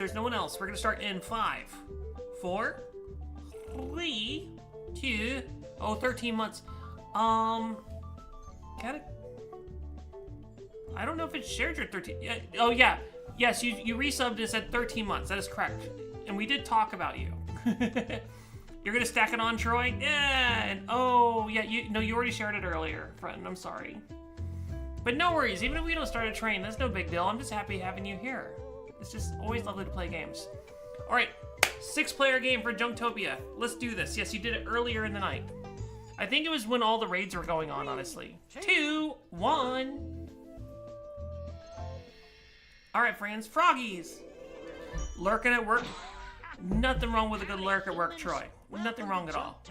There's no one else. We're gonna start in 5, 4, 3, 2. Oh, 13 months. Gotta. I don't know if it's shared your 13. Oh yeah, yes. You resubbed and said 13 months. That is correct. And we did talk about you. You're gonna stack it on, Troy? Yeah. And oh yeah, you already shared it earlier, friend. I'm sorry. But no worries. Even if we don't start a train, that's no big deal. I'm just happy having you here. It's just always lovely to play games. All right, 6-player game for Junktopia. Let's do this. Yes, you did it earlier in the night. I think it was when all the raids were going on, honestly. 2, 1. All right, friends. Froggies. Lurking at work. Nothing wrong with a good lurk at work, Troy. Nothing wrong at all.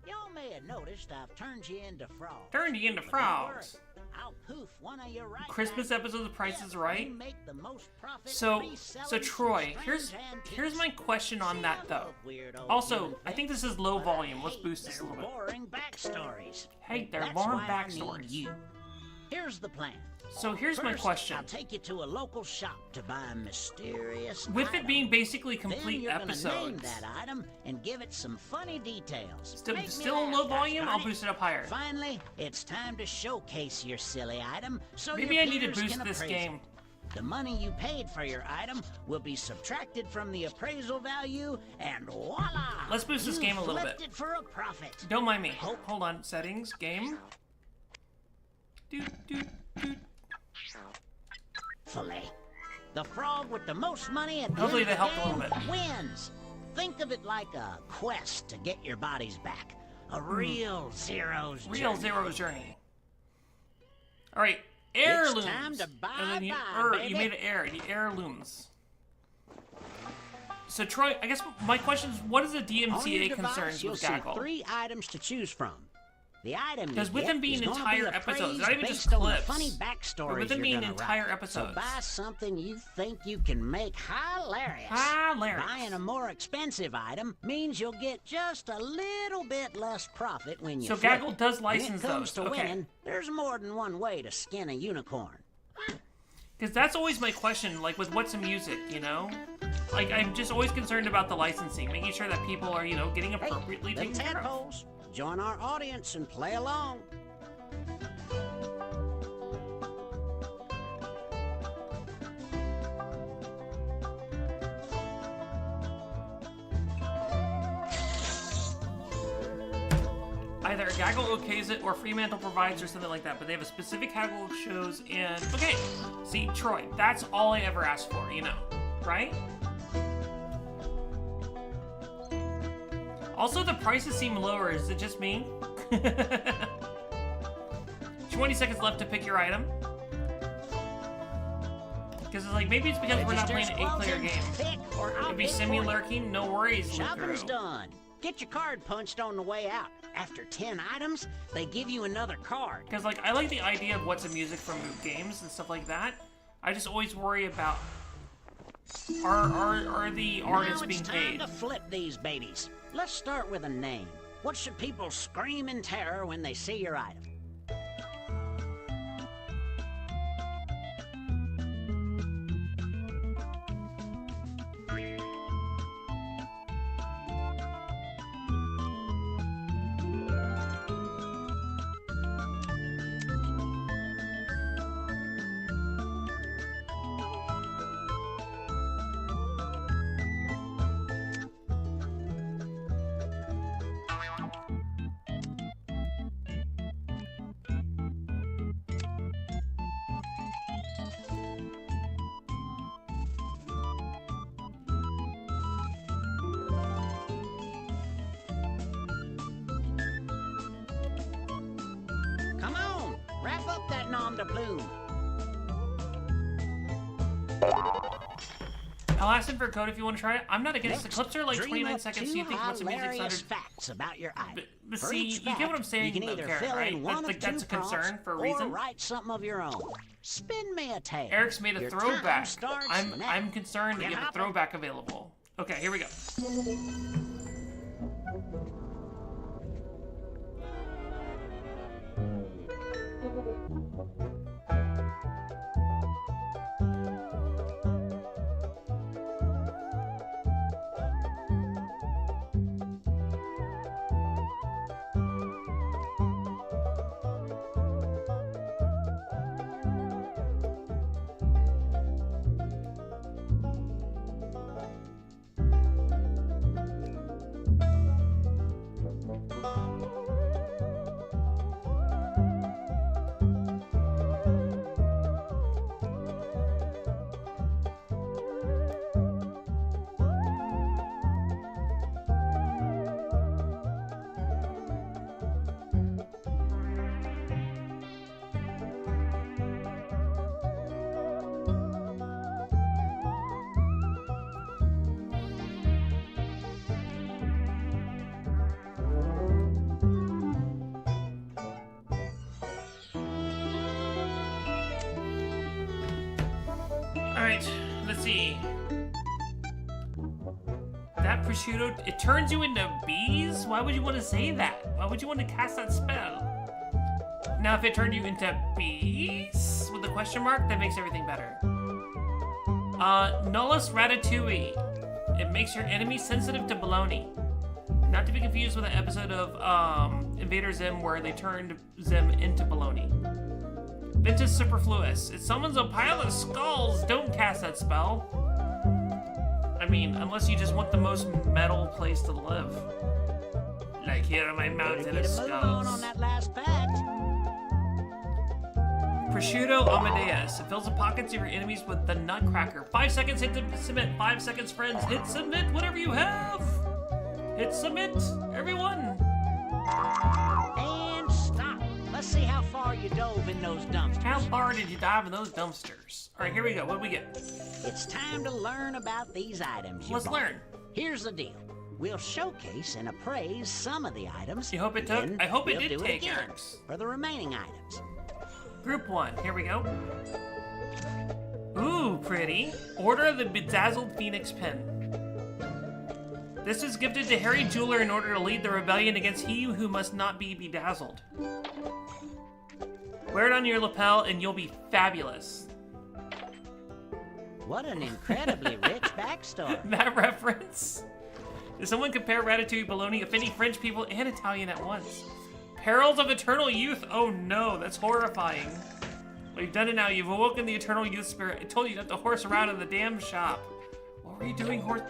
Y'all may have noticed I've turned you into frogs. Turned you into frogs. I'll poof one of you right Christmas back. episode of Price is Right. Make the most profit So reselling Troy, some here's strange my question on that though. weird old Also, human I think things, this is low but volume. I Let's hate boost this a their little bit. boring backstories. Hey, they're That's boring why I need backstories. you. Here's the plan. So here's my First, question. I'll take you to a local shop to buy a mysterious With it item. being basically Then complete you're gonna name episodes. that item and give it some funny details. Still Make me a laugh, low volume? darn I'll boost it up higher. Finally, it's time to showcase your silly item so Maybe your I need to peers boost can this appraise game. it. The money you paid for your item will be subtracted from the appraisal value, and voila! Let's boost this game a little flipped bit. it for a profit. Don't mind me. Hold on. Settings. Game. Doot, doot, doot. Filet. The frog with the most money at the Hopefully end they of helped the a little game bit. wins. Think of it like a quest to get your bodies back. A real zero's Real journey. Zero's Journey. All right. Heirlooms. time to buy, And then you baby. made it air. The heirlooms. So Troy, I guess my question is, what is the On DMCA your concerns device, you'll with see Gaggle? 3 items to choose from. The item Because you with get them being is gonna entire be episodes, appraised not even just based on the clips, funny backstories but with them you're being gonna entire write. episodes. So buy something you think you can make hilarious. Hilarious. Buying a more expensive item means you'll get just a little bit less profit when you So flip Gaggle it. does When license it comes those, to okay. winning, there's more than one way to skin a unicorn. Because that's always my question, like with what's the music, you know? Like, I'm just always concerned about the licensing, making sure that people are, you know, getting appropriately Hey, taken little care of. tadpoles, join our audience and play along. Either Gaggle okays it or Fremantle provides or something like that, but they have a specific Gaggle shows and... Okay, see, Troy, that's all I ever asked for, you know, right? Also, the prices seem lower. Is it just me? 20 seconds left to pick your item. Because it's like, maybe it's because we're not playing an 8-player game. Pick or I'll It'd be pick for you. semi-lurking, no worries, Shopping's Lucaru. done. Get your card punched on the way out. After 10 items, they give you another card. Because, like, I like the idea of what's the music from games and stuff like that. I just always worry about, are the artists Now being it's time paid? to flip these babies. Let's start with a name. What should people scream in terror when they see your item? Come on, wrap up that nom de plume. I'll ask him for a code if you want to try it. I'm not against the Next, clips are like dream 29 up seconds, so 2 you think what's the music hilarious sounded... facts about your item. But For see, each you get what I'm fact, saying, you can though, either Karen, fill right? in one That's, of like, that's a 2 prompts concern for a or reason. write something of your own. Spin me a tale. Eric's made a Your time throwback. starts I'm now. concerned that You you have a hopping? throwback available. Okay, here we go. Alright, let's see. That prosciutto, it turns you into bees? Why would you want to say that? Why would you want to cast that spell? Now if it turned you into bees with a question mark, that makes everything better. Nullus Ratatouille. It makes your enemies sensitive to bologna. Not to be confused with the episode of Invader Zim where they turned Zim into bologna. Ventus Superfluous. It summons a pile of skulls. Don't cast that spell. I mean, unless you just want the most metal place to live. Like here on my mountain of skulls. On that last fact. Prosciutto Amadeus. It fills the pockets of your enemies with the Nutcracker. 5 seconds, hit to submit. 5 seconds, friends. Hit submit, whatever you have. Hit submit, everyone. And stop. Let's see how far you dove in those dumpsters. How far did you dive in those dumpsters? All right, here we go. What do we get? It's time to learn about these items you Let's bought. learn. Here's the deal. We'll showcase and appraise some of the items. You hope it took? then I hope it we'll did do take, again Eric's. for the remaining items. Group 1, here we go. Ooh, pretty. Order of the Bedazzled Phoenix Pin. This is gifted to Harry Jeweler in order to lead the rebellion against he who must not be bedazzled. Wear it on your lapel and you'll be fabulous. What an incredibly rich backstory. That reference? Did someone compare Ratatouille, bologna, offending French people and Italian at once? Perils of eternal youth. Oh no, that's horrifying. Well, you've done it now. You've awoken the eternal youth spirit. I told you not to horse around in the damn shop. What were you doing, horse?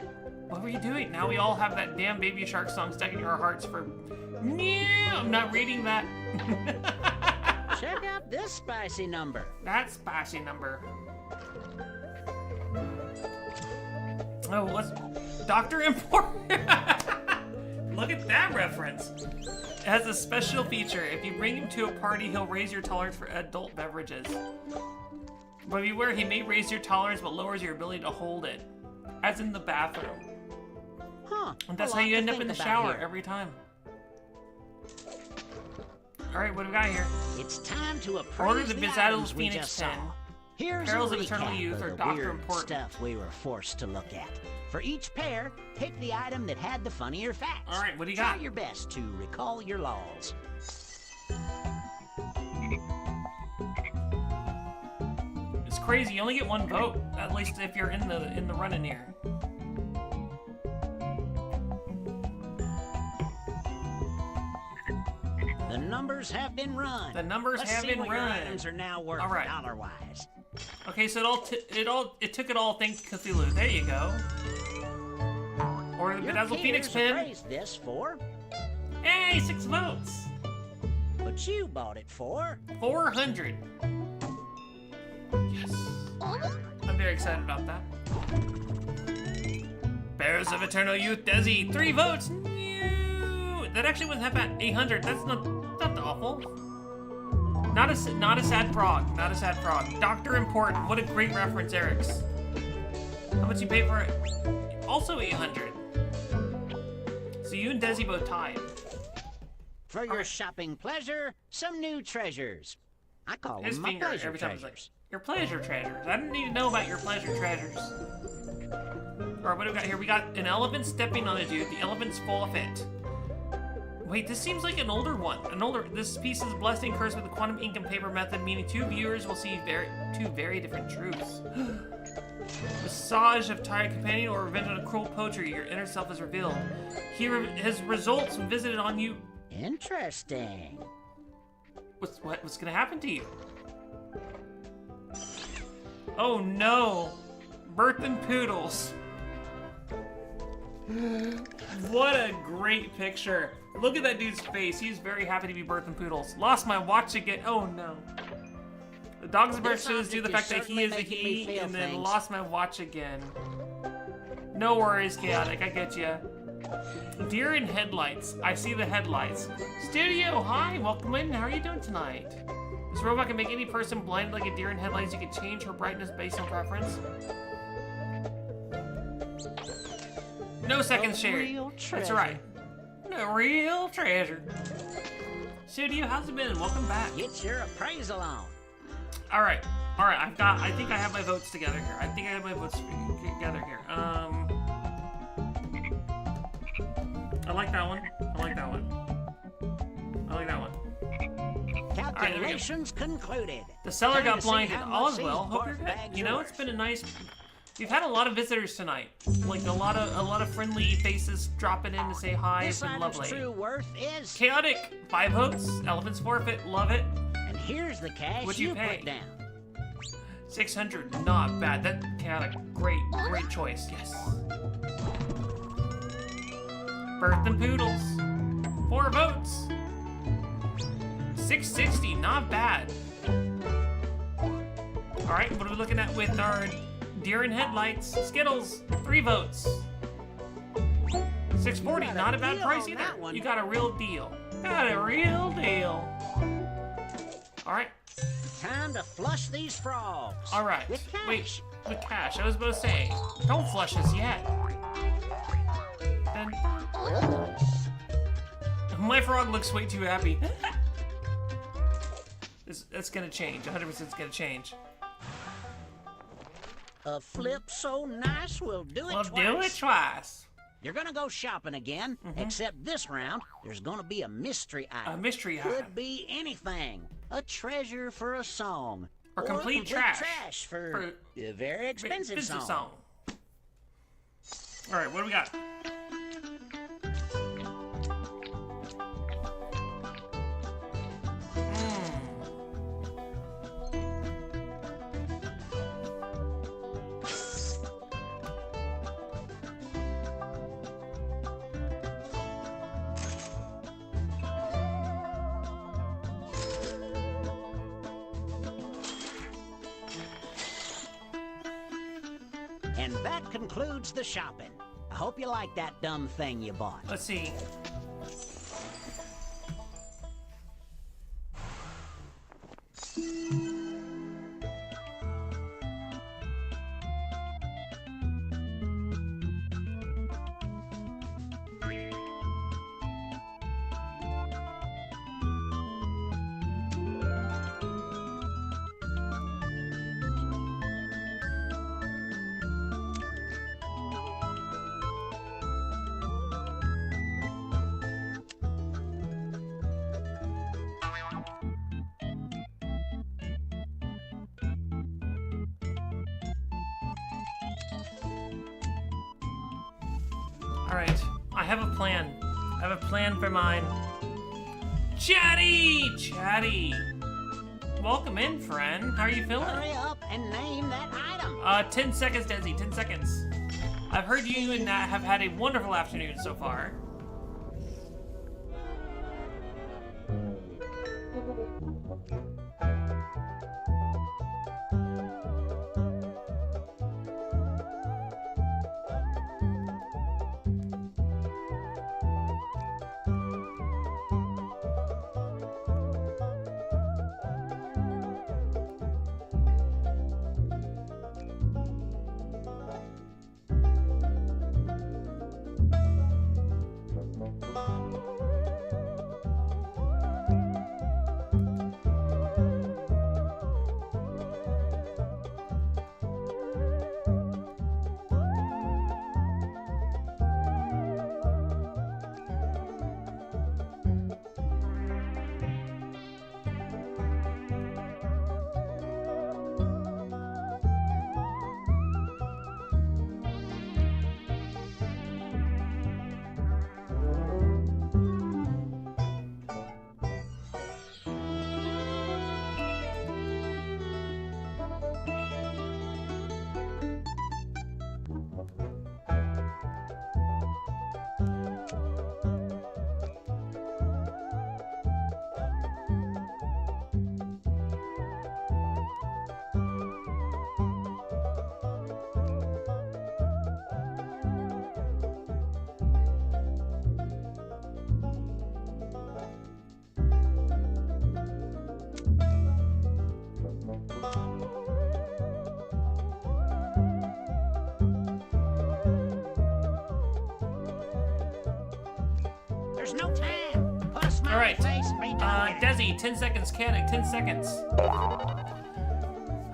What were you doing? Now we all have that damn Baby Shark song stuck in our hearts for... Yeah, I'm not reading that. Check out this spicy number. That spicy number. Oh, what's... Dr. Import? Look at that reference. It has a special feature. If you bring him to a party, he'll raise your tolerance for adult beverages. But beware, he may raise your tolerance but lowers your ability to hold it. As in the bathroom. Huh. And that's a how lot you to end up think in the about shower here. every time. Alright, what do we got here? It's time to appraise Order the the Bedazzled items we Phoenix just saw. Pen. Here's Perils a of Eternal recap Youth of or the Dr. weird Important. stuff we were forced to look at. For each pair, pick the item that had the funnier facts. All right, what do you Try got? your best to recall your laws. It's crazy. You only get one vote, at least if you're in the running here. The numbers have been run. The numbers Let's have see been what your run. items are now worth All right. dollar-wise. Okay, so it took it all thanks to Cthulhu. There you go. Or the Your Bedazzled Phoenix peers Pin. appraised this for, Hey, 6 votes. but you bought it for 400. Yes. I'm very excited about that. Bears of Eternal Youth, Desi, 3 votes. Ew. That actually wasn't that bad. 800. That's not awful. Not a sad frog. Not a sad frog. Dr. Important. What a great reference, Eric's. How much you pay for it? Also 800. So you and Desi both tied. For your shopping pleasure, some new treasures. I call His them my finger pleasure every time it's like, treasures. your pleasure treasures. I didn't need to know about your pleasure treasures. Alright, what do we got here? We got an elephant stepping on a dude. The elephant's full of it. Wait, this seems like an older one. This piece is blessed and cursed with the quantum ink and paper method, meaning 2 viewers will see two very different truths. Massage of tired companion or revenge on a cruel poacher. Your inner self is revealed. His results visited on you. Interesting. What's gonna happen to you? Oh no! Birth and Poodles. What a great picture. Look at that dude's face. He's very happy to be Birth and Poodles. Lost my watch again. Oh no. The dogs and birds shows due to the fact that he is a he and then lost my watch again. No worries, Chaotic. I get you. Deer in headlights. I see the headlights. Studio, hi. Welcome in. How are you doing tonight? This robot can make any person blind like a deer in headlights. You can change her brightness based on preference. No seconds shared. That's right. No real treasure. Studio, how's it been? Welcome back. Get your appraisal on. All right. All right, I think I have my votes together here. I together here. I like that one. I like that one. I like that one. Calculations concluded. The seller Time got to see blinded. how All much is well. these Hope you're barf good. bags You are know, worth. it's been a nice. We've had a lot of visitors tonight. Like a lot of friendly faces dropping in to say hi. It's This been item's lovely. true worth is. Chaotic. 5 votes. Elephants forfeit. Love it. And here's the cash What'd you pay? put down. 600. Not bad. That chaotic. Great choice. Yes. Birth and Poodles. 4 votes. 660. Not bad. All right, what are we looking at with our deer in headlights? Skittles, 3 votes. 640, not a bad deal price on either. that one. You got a real deal. Got a real deal. All right, Time to flush these frogs. all right. With cash. Wait, with cash. I was about to say, don't flush us yet. Then my frog looks way too happy. That's gonna change. 100% is gonna change. A flip so nice we'll do it We'll twice. do it twice. You're gonna go shopping again, except this round, there's gonna be a mystery item. A mystery Could item. be anything. A treasure for a song. Or complete trash. for a very expensive song. All right, what do we got? And that concludes the shopping. I hope you like that dumb thing you bought. Let's see. All right, I have a plan. I have a plan for mine. Chatty! Welcome in, friend. How are you feeling? Hurry up and name that item. 10 seconds, Desi, 10 seconds. I've heard you and Nat have had a wonderful afternoon so far. There's no time. Put a smiley All right, face and be done with it. Desi, 10 seconds, Chaotic, 10 seconds.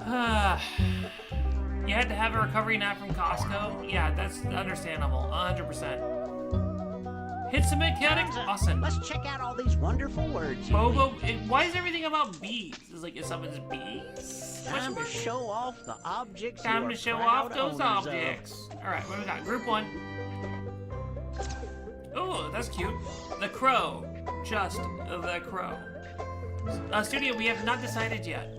You had to have a recovery nap from Costco? Yeah, that's understandable. 100%. Hit submit chaotic? Awesome. Let's check out all these wonderful words. Bobo, why is everything about bees? Is like, is someone's bees? Time to show off the objects. Time to show off those objects. Alright, what do we got? Group 1. Oh, that's cute. The crow. Just the crow. Studio, we have not decided yet.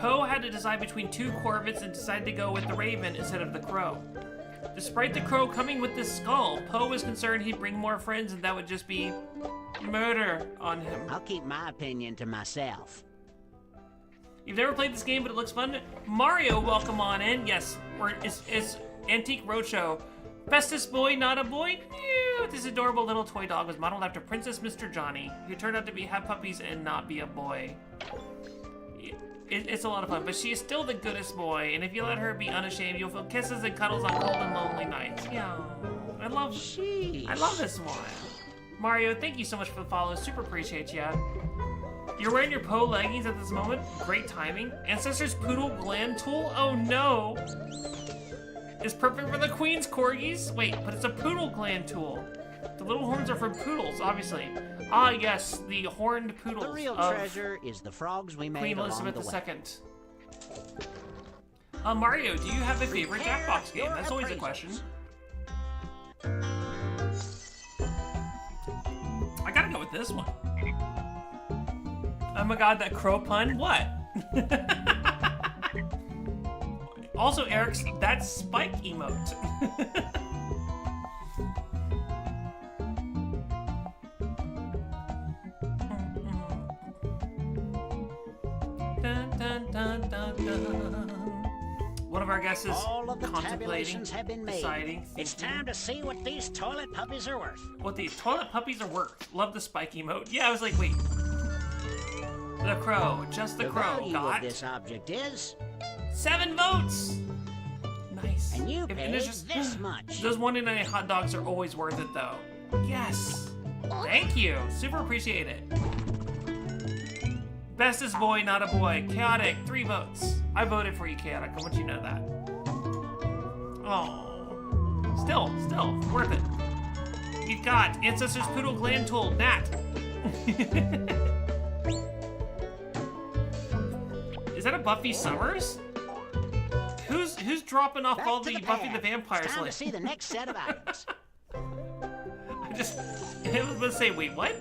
Poe had to decide between 2 corvids and decided to go with the raven instead of the crow. Despite the crow coming with this skull, Poe was concerned he'd bring more friends and that would just be murder on him. I'll keep my opinion to myself. You've never played this game, but it looks fun. Mario, welcome on in. Yes, it's Antique Roadshow. Festus boy, not a boy? Ew, this adorable little toy dog was modeled after Princess Mr. Johnny, who turned out to have puppies and not be a boy. It's a lot of fun, but she is still the goodest boy, and if you let her be unashamed, you'll feel kisses and cuddles on cold and lonely nights. Yeah, I love this one. Mario, thank you so much for the follow. Super appreciate you. You're wearing your Poe leggings at this moment. Great timing. Ancestor's poodle gland tool? Oh no. It's perfect for the queen's corgis. Wait, but it's a poodle gland tool. The little horns are from poodles, obviously. Ah, yes, the horned poodles. The real treasure is the frogs we made Queen along Elizabeth the way. II. Mario, do you have a favorite Jackbox game? That's always a question. I gotta go with this one. Oh my god, that crow pun? What? Also, Eric's that spike emote. Dun, dun, dun, dun, dun. One of our guests is All of the contemplating, tabulations have been made. deciding, It's thinking. time to see what these toilet puppies are worth. What these toilet puppies are worth. Love the spike emote. Yeah, I was like, wait. The crow, just the crow. value Got of this object is, 7 votes. Nice. and you If- paid there's just- this much. Those 1.99 hot dogs are always worth it, though. Yes. Thank you. Super appreciate it. Bestest boy, not a boy. Chaotic, 3 votes. I voted for you, Chaotic. I want you to know that. Oh. Still, worth it. We've got Ancestor's Poodle Gland Tool, Nat. Is that a Buffy Summers? Who's dropping off Back all to the the Buffy pad. the Vampire It's time Slayer? to see the next set of items. I was gonna say, wait, what?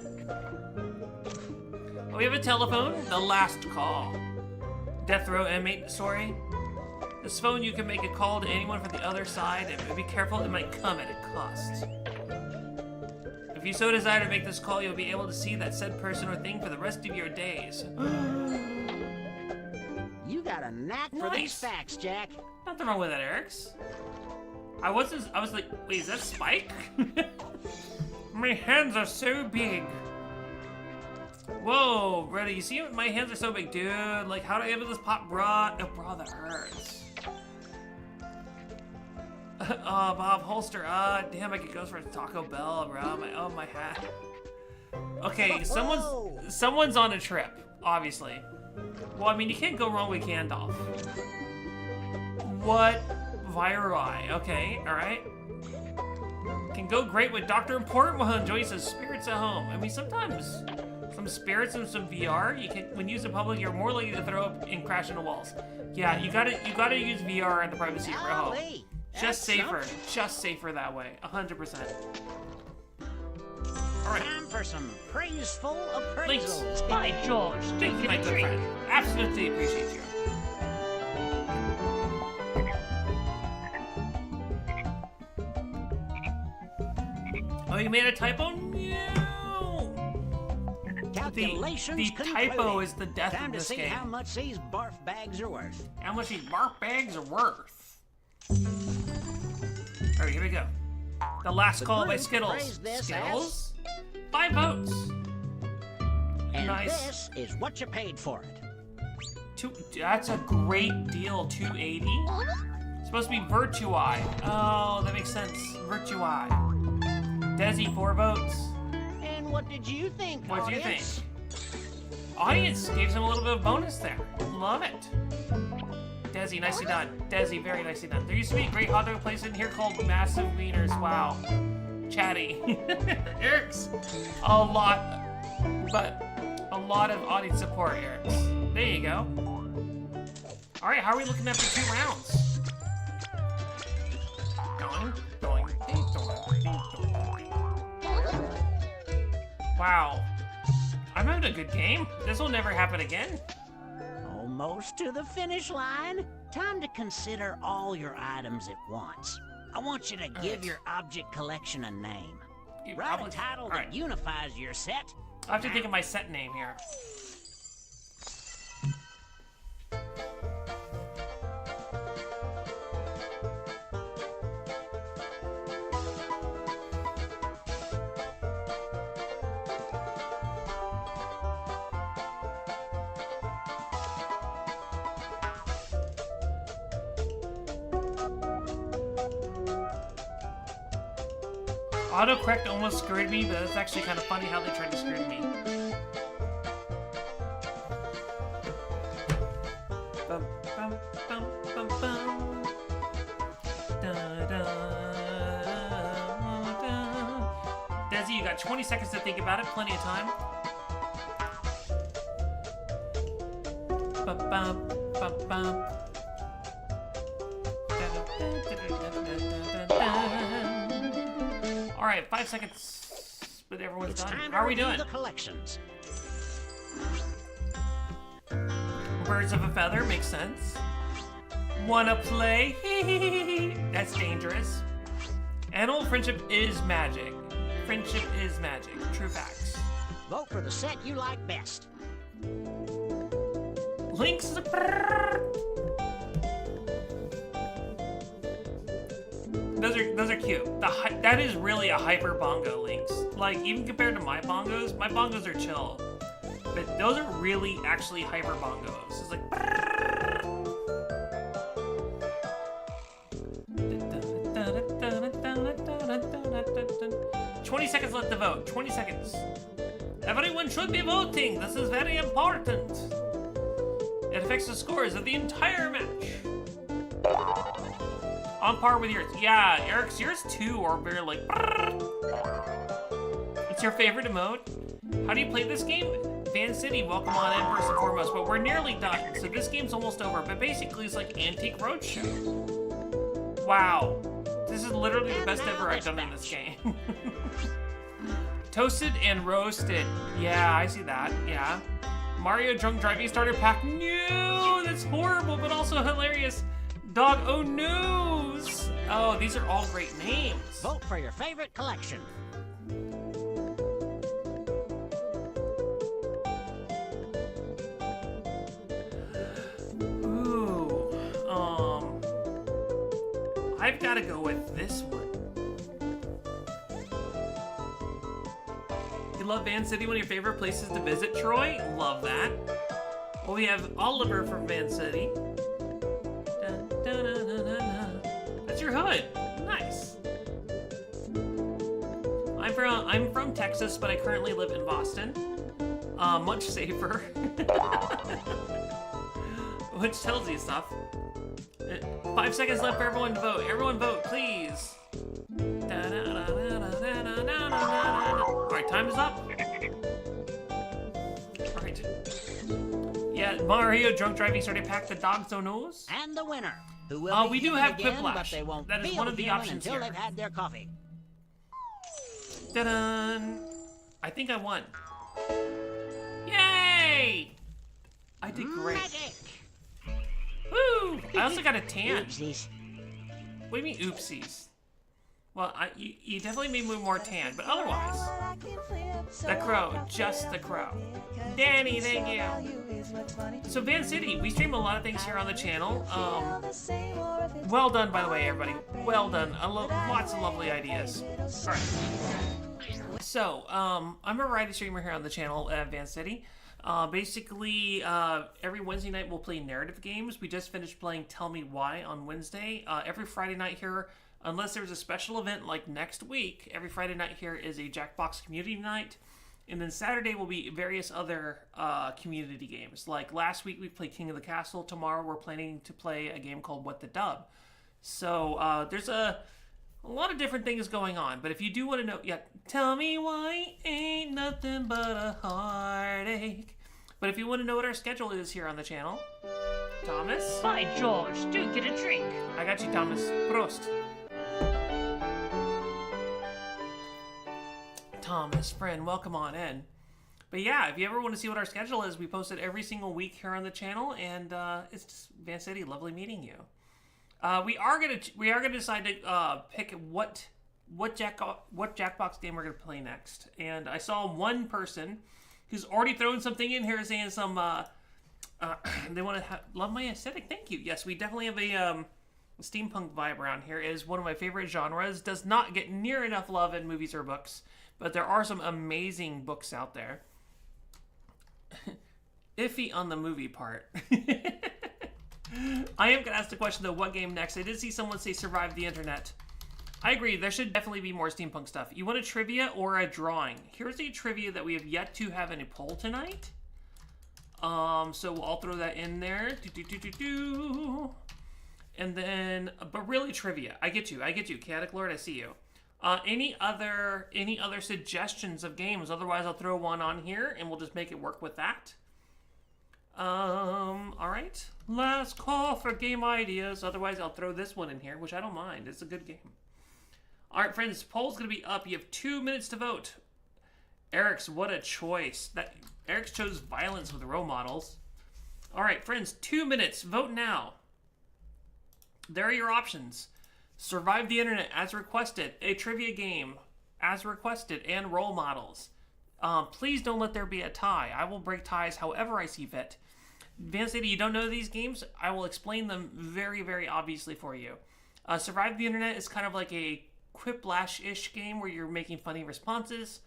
Oh, we have a telephone. The last call. Death row inmate story. This phone, you can make a call to anyone from the other side, and be careful, it might come at a cost. If you so desire to make this call, you'll be able to see that said person or thing for the rest of your days. You got a knack for these facts, Jack. Nothing wrong with that, Eric's. I was like, wait, is that Spike? My hands are so big. Whoa, brother, you see my hands are so big, dude. Like, how do I ever this pop bra? Oh, bra, that hurts. Oh, Bob Holster. Damn, I could go for a Taco Bell, bro. My hat. Okay, someone's on a trip, obviously. Well, I mean, you can't go wrong with Gandalf. What? Virai. Okay, alright. Can go great with Dr. Important while enjoys his spirits at home. I mean, sometimes some spirits and some VR, you can, when used in public, you're more likely to throw up and crash into walls. Yeah, you gotta use VR in the privacy of your home. Just safer that way. 100%. Alright. Time for some praiseful Thanks. appraisals. By George, Thank you, my good friend. Absolutely appreciate you. Oh, you made a typo? No! Calculations The typo concluded. is the death Time of to this see game. how much these barf bags are worth. How much these barf bags are worth. Alright, here we go. The last call by group Skittles. praised this Skittles? 5 votes. And Nice. this is what you paid for it. That's a great deal, 280. It's supposed to be Virtui. Oh, that makes sense. Virtui. Desi, 4 votes. And what did you think, What do you think? audience? Audience gave him a little bit of bonus there. Love it. Desi, nicely done. Desi, very nicely done. There used to be a great hot dog place in here called Massive Wieners. Wow. Chatty. Eric's a lot, but a lot of audience support, Eric's. There you go. All right, how are we looking after 2 rounds? Doing, doing, doing, doing. Wow. I'm having a good game. This will never happen again. Almost to the finish line. Time to consider all your items at once. I want you to give your object collection a name. Write a title that unifies your set. I have to think of my set name here. Autocorrect almost screwed me, but it's actually kind of funny how they tried to screw me. Bum, bum, bum, bum, bum. Da, da, da. Desi, you got 20 seconds to think about it. Plenty of time. Bum, bum, bum, bum. All right, 5 seconds, but everyone's done. How are we doing? The collections. Birds of a feather makes sense. Wanna play? That's dangerous. Animal friendship is magic. Friendship is magic. True facts. Vote for the set you like best. Links. Those are cute. That is really a hyper bongo, Links. Like, even compared to my bongos are chill. But those are really actually hyper bongos. It's like 20 seconds left to vote. 20 seconds. Everyone should be voting. This is very important. It affects the scores of the entire match. On par with yours. Yeah, Eric's yours too, or very like. It's your favorite emote? How do you play this game? Van City, welcome on in first and foremost, but we're nearly done, so this game's almost over. But basically, it's like Antique Roadshow. Wow, this is literally the best ever I've done in this game. Toasted and roasted. Yeah, I see that. Yeah. Mario Drunk Driving Starter Pack. No, that's horrible, but also hilarious. Dog Oh News! Oh, these are all great names. Vote for your favorite collection. Ooh, I've got to go with this one. You love Van City, one of your favorite places to visit, Troy? Love that. Well, we have Oliver from Van City. That's your hood. Nice. I'm from Texas, but I currently live in Boston. Much safer. Which tells you stuff. 5 seconds left for everyone to vote. Everyone vote, please. Alright, time is up. Alright. Yeah, Mario Drunk Driving Starter Pack, the Dogs Don't Knows. And the winner. Who will we do have again, Quiplash. but they won't That is one of the options until here. they've had their coffee. Ta-da! I think I won. Yay! I did great. Magic. Woo! I also got a tan. Oopsies. What do you mean, oopsies? Well, you definitely made me more tan, but otherwise, the crow, just the crow. Danny, thank you. So Van City, we stream a lot of things here on the channel. Well done, by the way, everybody. Well done. Lots of lovely ideas. All right. So, I'm a variety streamer here on the channel at Van City. Basically, every Wednesday night we'll play narrative games. We just finished playing Tell Me Why on Wednesday. Every Friday night here, unless there's a special event like next week, every Friday night here is a Jackbox community night. And then Saturday will be various other community games. Like last week we played King of the Castle. Tomorrow we're planning to play a game called What the Dub. So there's a lot of different things going on. But if you do want to know, tell me why ain't nothing but a heartache. But if you want to know what our schedule is here on the channel, Thomas? By George, do get a drink. I got you, Thomas. Prost. Thomas, friend, welcome on in. But yeah, if you ever want to see what our schedule is, we post it every single week here on the channel, and it's just Van City, lovely meeting you. We are gonna decide to pick what Jackbox game we're gonna play next. And I saw one person who's already thrown something in here saying some they want to love my aesthetic. Thank you. Yes, we definitely have a steampunk vibe around here. It is one of my favorite genres. Does not get near enough love in movies or books. But there are some amazing books out there. Iffy on the movie part. I am going to ask the question, though, what game next? I did see someone say Survive the Internet. I agree. There should definitely be more steampunk stuff. You want a trivia or a drawing? Here's a trivia that we have yet to have in a poll tonight. So I'll throw that in there. And then, but really trivia. I get you. Chaotic Lord, I see you. Any other suggestions of games? Otherwise, I'll throw one on here, and we'll just make it work with that. All right. Last call for game ideas. Otherwise, I'll throw this one in here, which I don't mind. It's a good game. All right, friends. Poll's gonna be up. You have 2 minutes to vote. Eric's, what a choice. Eric chose violence with role models. All right, friends. 2 minutes. Vote now. There are your options. Survive the Internet as requested, a trivia game as requested, and role models. Please don't let there be a tie. I will break ties however I see fit. Van City, you don't know these games? I will explain them very, very obviously for you. Survive the Internet is kind of like a Quiplash-ish game where you're making funny responses.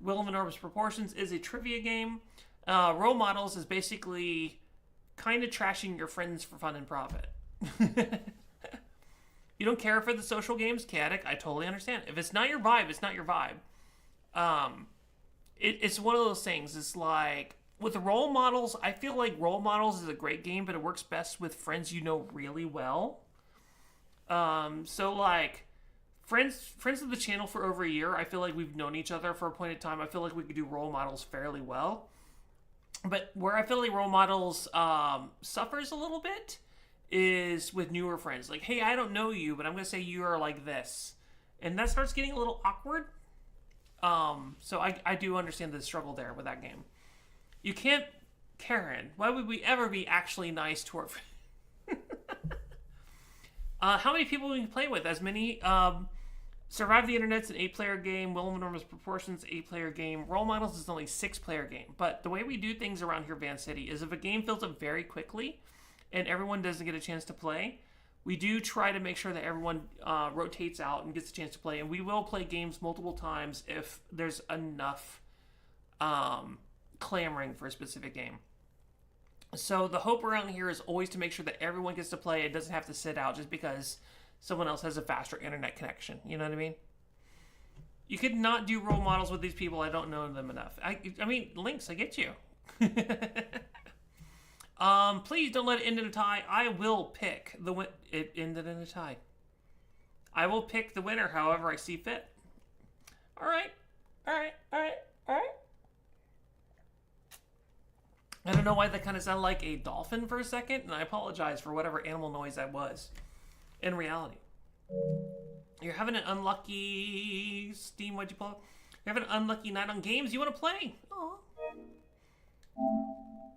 Will of Enormous Proportions is a trivia game. Role models is basically kind of trashing your friends for fun and profit. You don't care for the social games, Chaotic. I totally understand. If it's not your vibe, it's not your vibe. It's one of those things. It's like, with role models, I feel like role models is a great game, but it works best with friends you know really well. So, like, friends of the channel for over a year, I feel like we've known each other for a point in time. I feel like we could do role models fairly well. But where I feel like role models suffers a little bit is with newer friends. Like, hey, I don't know you, but I'm going to say you are like this. And that starts getting a little awkward. So I do understand the struggle there with that game. You can't, Karen, why would we ever be actually nice to our friends? How many people we can play with? As many. Survive the Internet's an 8-player game. Will of Enormous Proportions, 8-player game. Role Models is only a 6-player game. But the way we do things around here, Van City, is if a game fills up very quickly and everyone doesn't get a chance to play, we do try to make sure that everyone rotates out and gets a chance to play. And we will play games multiple times if there's enough clamoring for a specific game. So the hope around here is always to make sure that everyone gets to play. It doesn't have to sit out just because someone else has a faster internet connection. You know what I mean? You could not do role models with these people. I don't know them enough. I mean, Lynx, I get you. Please don't let it end in a tie. I will pick the win. It ended in a tie. I will pick the winner however I see fit. All right. I don't know why that kind of sounded like a dolphin for a second, and I apologize for whatever animal noise that was. In reality, you're having an unlucky Steam. What'd you pull? You're having an unlucky night on games you want to play. Aww.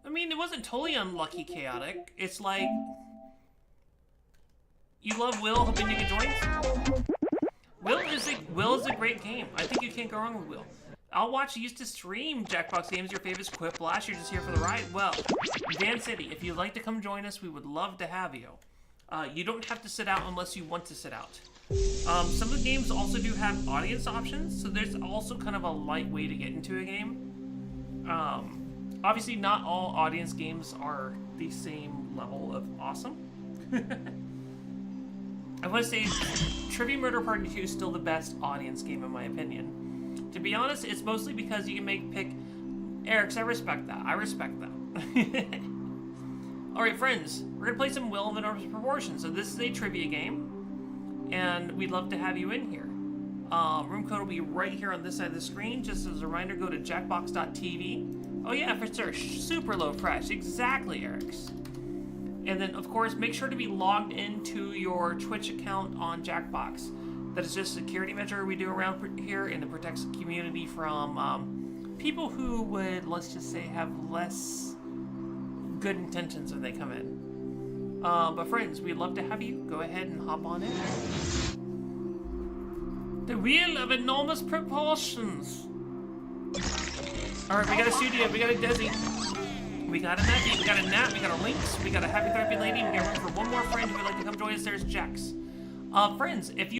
I mean, it wasn't totally unlucky, Chaotic. It's like you love Will, hoping you can join. Will is a great game. I think you can't go wrong with Will. I'll watch. You used to stream Jackbox games. Your favorite Quiplash. You're just here for the ride. Well, Van City, if you'd like to come join us, we would love to have you. You don't have to sit out unless you want to sit out. Some of the games also do have audience options, so there's also kind of a light way to get into a game. Obviously, not all audience games are the same level of awesome. I want to say Trivia Murder Party 2 is still the best audience game in my opinion. To be honest, it's mostly because you can pick Eric's. I respect that. I respect that. Alright, friends. We're going to play some Will of Enormous Proportions. So this is a trivia game. And we'd love to have you in here. Room code will be right here on this side of the screen. Just as a reminder, go to jackbox.tv. Oh yeah, for sure. Super low fresh. Exactly, Eric's. And then, of course, make sure to be logged into your Twitch account on Jackbox. That is just a security measure we do around here, and it protects the community from people who would, let's just say, have less good intentions when they come in. But friends, we'd love to have you. Go ahead and hop on in. The Wheel of Enormous Proportions. Alright, we got a studio, we got a Desi. We got a Nappy, we got a Nat, we got a Lynx, we got a Happy Therapy Lady, we got room for one more friend who would like to come join us. There's Jax. Friends, if you